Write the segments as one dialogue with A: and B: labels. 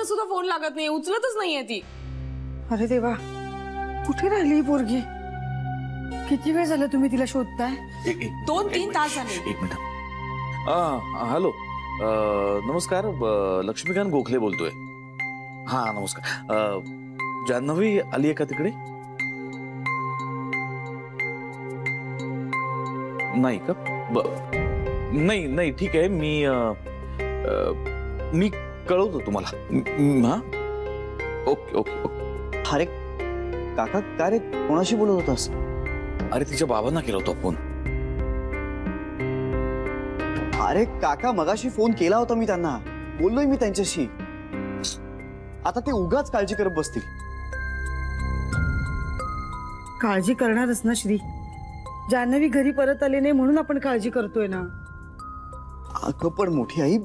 A: वाजता सुद्धा फोन लागत नाही, उचलतच नाहीये ती.
B: अरे देवा, कुठे राहिली ही पोरगी? किती वेळ झाला तुम्ही तिला शोधताय?
A: 2-3 तास झाले.
C: एक मिनिट. हॅलो, नमस्कार, लक्ष्मीकांत गोखले बोलतोय. हा नमस्कार. जान्हवी आली आहे का तिकडे? नाही का? नाही नाही, ठीक आहे. मी कळवतो तुम्हाला. हा, ओके ओके ओके.
D: अरे काका, काय रे, कोणाशी बोलत होतास?
C: अरे तिच्या बाबांना केला होता फोन.
D: अरे काका, मगाशी फोन केला होता मी त्यांना, बोललोय मी त्यांच्याशी. आता ते उगाच काळजी करत बसतील.
B: काळजी करणारच ना श्री. जान्हवी घरी परत आली नाही म्हणून आपण काळजी करतोय ना.
D: अगं पण मोठी आई,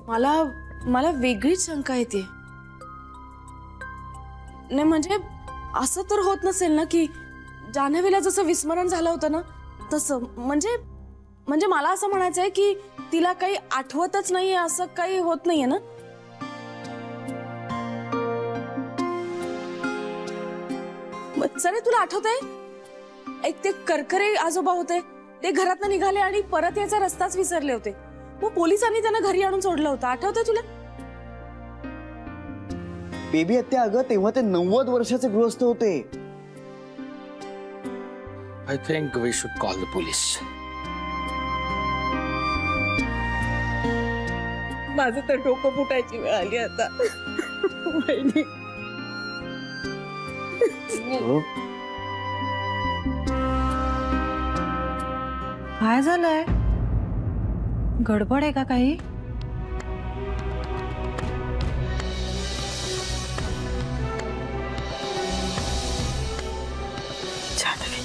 A: मला वेगळीच शंका येते. नाही म्हणजे असं तर होत नसेल ना की जान्हवीला जसं विस्मरण झालं होतं ना तसं. म्हणजे मला असं म्हणायचंय की तिला काही आठवतच नाहीये, असं काही होत नाहीये ना. सरे तुला आठवतंय, एक ते करकरे आजोबा होते, ते घरातनं निघाले आणि परत याचा रस्ताच विसरले होते. मग पोलिसांनी त्यांना घरी आणून सोडलं होतं, आठवतंय तुला?
D: बेबी आत्या, अगं तेव्हा ते 90 वर्षाचे गृहस्थ होते.
C: I think we should call the police.
B: माझं तर डोकं फुटायची वेळ आली आता. वहिनी, काय झालंय? गडबड आहे का काही? जान्हवी,